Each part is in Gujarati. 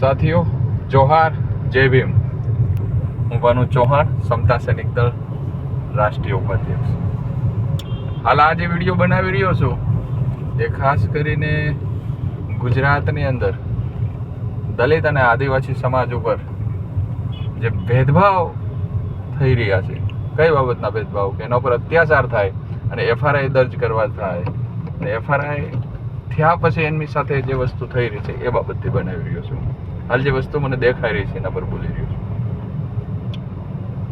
સાથીઓ જોહાર, જય ભીમ. હું ભાનુ ચૌહાણ, સમતા સૈનિક દળ રાષ્ટ્રીય ઉપાધ્યક્ષ. હાલ આ જે વિડીયો બનાવી રહ્યો છું એ ખાસ કરીને ગુજરાતની અંદર દલિત અને આદિવાસી સમાજ ઉપર જે ભેદભાવ થઈ રહ્યા છે, કઈ બાબતના ભેદભાવ, કે એના ઉપર અત્યાચાર થાય અને એફઆરઆઈ દર્જ કરવા થાય અને એફઆરઆઈ થયા પછી એમની સાથે જે વસ્તુ થઈ રહી છે એ બાબતથી બનાવી રહ્યો છું. હાલ જે વસ્તુ મને દેખાઈ રહી છે એના પર બોલી રહ્યો છું.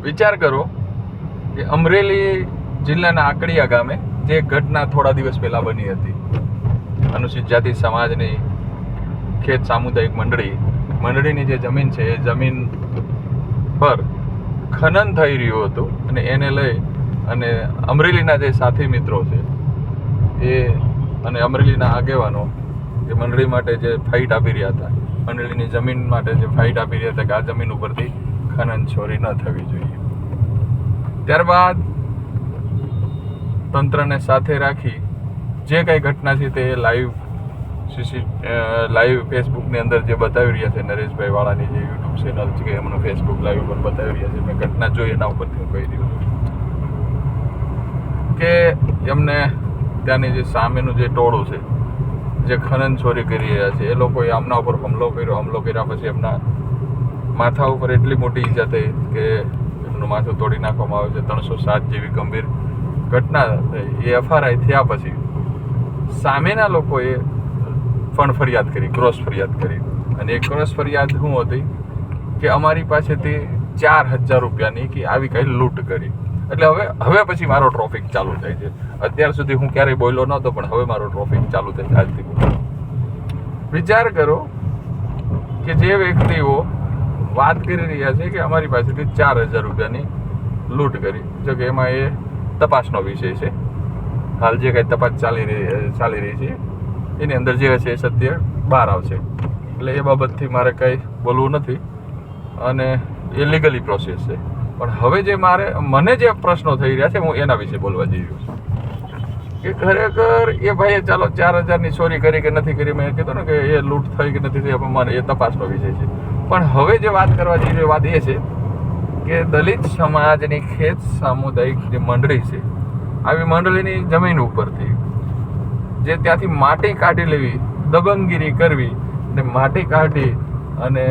વિચાર કરો કે અમરેલી જિલ્લાના આકડીયા ગામે જે ઘટના થોડા દિવસ પહેલા બની હતી, અનુસૂચિત જાતિ સમાજની ખેત સામુદાયિક મંડળીની જે જમીન છે એ જમીન પર ખનન થઈ રહ્યું હતું અને એને લઈ અને અમરેલીના જે સાથી મિત્રો છે એ અને અમરેલીના આગેવાનો જે મંડળી માટે જે ફાઇટ આપી રહ્યા હતા, મંડળીની જમીન માટે જે ફાઇટ આપી રહ્યા હતા કે આ જમીન ઉપરથી ખનન ચોરી ન થવી જોઈએ. ત્યારબાદ તંત્રને સાથે રાખી જે કંઈ ઘટના છે તે લાઈવ ફેસબુકની અંદર જે બતાવી રહ્યા છે, નરેશભાઈ વાળાની જે યુટ્યુબ ચેનલ છે એમનું ફેસબુક લાઈવ ઉપર બતાવી રહ્યા છે, મેં ઘટના જોઈ એના ઉપરથી હું કહી રહ્યો છું કે એમને ત્યાંની જે સામેનું જે ટોળું છે જે ખનન ચોરી કરી રહ્યા છે એ લોકોએ આમના ઉપર હમલો કર્યા પછી એમના માથા ઉપર એટલી મોટી ઈજા થઈ કે એમનું માથું તોડી નાખવામાં આવે છે. 307 જેવી ગંભીર ઘટના થઈ. એ એફઆરઆઈ થયા પછી સામેના લોકોએ પણ ફરિયાદ કરી, ક્રોસ ફરિયાદ કરી, અને એ ક્રોસ ફરિયાદ શું હતી કે અમારી પાસેથી 4000 રૂપિયાની કે આવી કઈ લૂંટ કરી. એટલે હવે પછી મારો ટ્રોફિક ચાલુ થાય છે. અત્યાર સુધી હું ક્યારેય બોલ્યો નહોતો પણ હવે મારો ટ્રોફિક ચાલુ થાય આજથી. વિચાર કરો કે જે વ્યક્તિઓ વાત કરી રહ્યા છે કે અમારી પાસેથી 4000 રૂપિયાની લૂંટ કરી, જો કે એમાં એ તપાસનો વિષય છે. હાલ જે કંઈ તપાસ ચાલી રહી છે એની અંદર જે હશે એ સત્ય બહાર આવશે. એટલે એ બાબતથી મારે કંઈ બોલવું નથી અને એ લીગલી પ્રોસેસ છે. પણ હવે જે મને જે પ્રશ્નો થઈ રહ્યા છે હું એના વિશે બોલવા જઈ રહ્યો છું કે ખરેખર એ ભાઈએ ચાલો 4000ની ચોરી કરી કે નથી કરી, મેં કીધું ને કે એ લૂંટ થઈ કે નથી થઈ, મને એ તપાસનો વિષય છે. પણ હવે જે વાત કરવા જઈ રહી વાત એ છે કે દલિત સમાજની ખેત સામુદાયિક જે મંડળી છે, આવી મંડળીની જમીન ઉપરથી જે ત્યાંથી માટી કાઢી લેવી, દબંગગીરી કરવી અને માટી કાઢી અને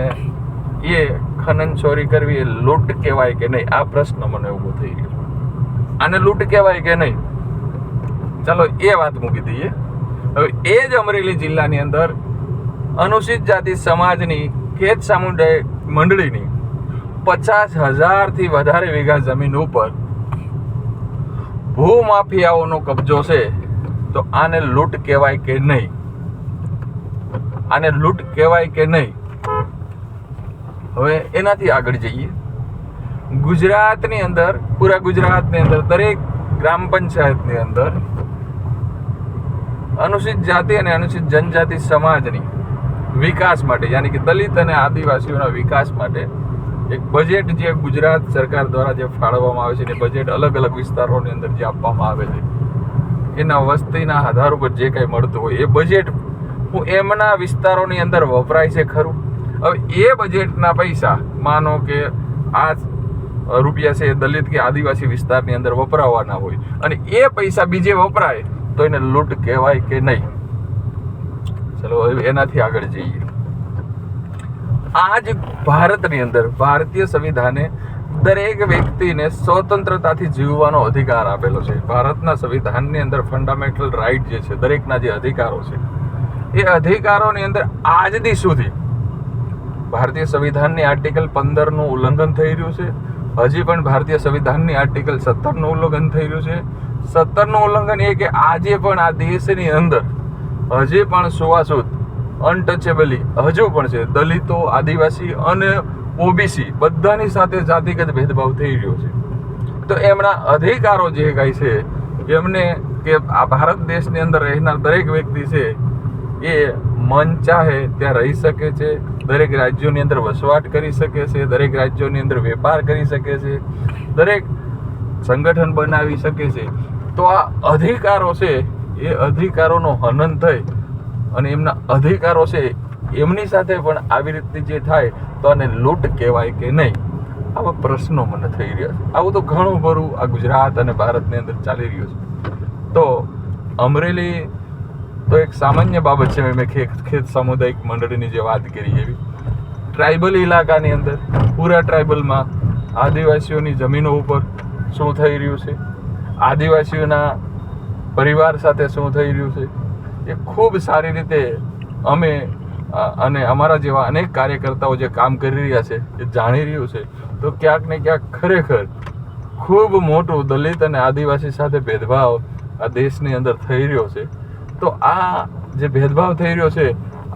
એ ખનન ચોરી કરવી એ લૂંટ કહેવાય કે નહીં? આ પ્રશ્ન મને ઊભો થઈ ગયો. આને લૂંટ કહેવાય કે નહીં? ચાલો એ વાત મૂકી દઈએ. હવે એ જ અમરેલી જિલ્લાની અંદર અનુસૂચિત જાતિ સમાજની ખેત સામુદાયિક મંડળીની 50,000થી વધારે વીઘા જમીન ઉપર ભૂમાફિયાઓનો કબજો છે, તો આને લૂંટ કહેવાય કે નહીં? આને લૂંટ કહેવાય કે નહીં? હવે એનાથી આગળ જઈએ. ગુજરાતની અંદર, પૂરા ગુજરાતની અંદર દરેક ગ્રામ પંચાયતની અંદર અનુસૂચિત જાતિ અને અનુસૂચિત જનજાતિ સમાજની વિકાસ માટે, યાની કે દલિત અને આદિવાસીઓના વિકાસ માટે એક બજેટ જે ગુજરાત સરકાર દ્વારા જે ફાળવવામાં આવે છે, એ બજેટ અલગ અલગ વિસ્તારોની અંદર જે આપવામાં આવે છે, એના વસ્તીના આધાર ઉપર જે કંઈ મળતું હોય એ બજેટ હું એમના વિસ્તારોની અંદર વપરાય છે ખરું? હવે એ બજેટના પૈસા માનો કે આ રૂપિયા છે દલિત કે આદિવાસી વિસ્તારની અંદર વપરાવાના હોય અને એ પૈસા બીજે વપરાય તો એને લૂંટ કહેવાય કે નહીં? ચલો હવે એનાથી આગળ જઈએ. આજ ભારતની અંદર ભારતીય સંવિધાને દરેક વ્યક્તિને સ્વતંત્રતાથી જીવવાનો અધિકાર આપેલો છે. ભારતના સંવિધાનની અંદર ફંડામેન્ટલ રાઇટ જે છે, દરેકના જે અધિકારો છે, એ અધિકારોની અંદર આજ દી સુધી ભારતીય સંવિધાનની આર્ટિકલ 15નું ઉલ્લંઘન થઈ રહ્યું છે. હજી પણ ભારતીય સંવિધાનની આર્ટિકલ 17નું ઉલ્લંઘન થઈ રહ્યું છે. 17નું ઉલ્લંઘન એ કે આજે પણ આ દેશની અંદર હજી પણ સુવાસુદ અનટચેબલી હજુ પણ છે. દલિતો, આદિવાસી અને ઓબીસી બધાની સાથે જાતિગત ભેદભાવ થઈ રહ્યો છે. તો એમના અધિકારો જે કાંઈ છે એમને કે આ ભારત દેશની અંદર રહેનાર દરેક વ્યક્તિ છે એ મન ચાહે ત્યાં રહી શકે છે, દરેક રાજ્યોની અંદર વસવાટ કરી શકે છે, દરેક રાજ્યોની અંદર વેપાર કરી શકે છે, દરેક સંગઠન બનાવી શકે છે. તો આ અધિકારો છે એ અધિકારોનો હનન થઈ અને એમના અધિકારો છે એમની સાથે પણ આવી રીતની જે થાય તો આને લૂંટ કહેવાય કે નહીં? આવા પ્રશ્નો મને થઈ રહ્યા છે. આવું તો ઘણું ખરું આ ગુજરાત અને ભારતની અંદર ચાલી રહ્યું છે. તો અમરેલી તો એક સામાન્ય બાબત છે. મેં ખેત સામુદાયિક મંડળીની જે વાત કરી એવી ટ્રાઇબલ ઇલાકાની અંદર પૂરા ટ્રાઇબલમાં આદિવાસીઓની જમીનો ઉપર શું થઈ રહ્યું છે, આદિવાસીઓના પરિવાર સાથે શું થઈ રહ્યું છે, એ ખૂબ સારી રીતે અમે અને અમારા જેવા અનેક કાર્યકર્તાઓ જે કામ કરી રહ્યા છે એ જાણી રહ્યું છે. તો ક્યાંક ને ક્યાંક ખરેખર ખૂબ મોટું દલિત અને આદિવાસી સાથે ભેદભાવ આ દેશની અંદર થઈ રહ્યો છે. તો આ જે ભેદભાવ થઈ રહ્યો છે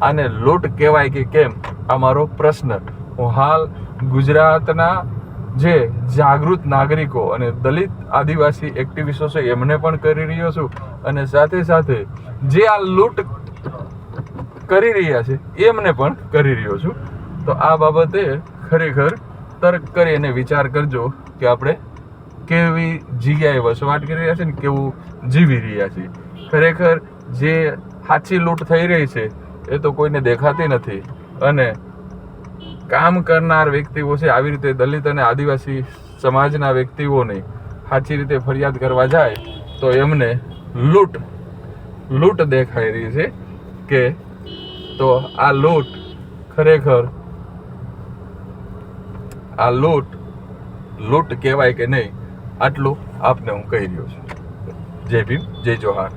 આને લૂંટ કહેવાય કે કેમ? આ મારો પ્રશ્ન હું હાલ ગુજરાતના જે જાગૃત નાગરિકો અને દલિત આદિવાસી એક્ટિવિસ્ટો છે એમને પણ કરી રહ્યો છું, અને સાથે સાથે જે આ લૂંટ કરી રહ્યા છે એમને પણ કરી રહ્યો છું. તો આ બાબતે ખરેખર તર્ક કરી અને વિચાર કરજો કે આપણે કેવી જગ્યાએ વસવાટ કરી રહ્યા છે ને કેવું જીવી રહ્યા છીએ. ખરેખર જે સાચી લૂંટ થઈ રહી છે એ તો કોઈને દેખાતી નથી, અને કામ કરનાર વ્યક્તિઓ છે આવી રીતે દલિત અને આદિવાસી સમાજના વ્યક્તિઓને સાચી રીતે ફરિયાદ કરવા જાય તો એમને લૂંટ દેખાઈ રહી છે કે તો આ લૂંટ ખરેખર આ લૂંટ કહેવાય કે નહીં? આટલું આપને હું કહી રહ્યો છું. જય ભીમ, જય જોહાર.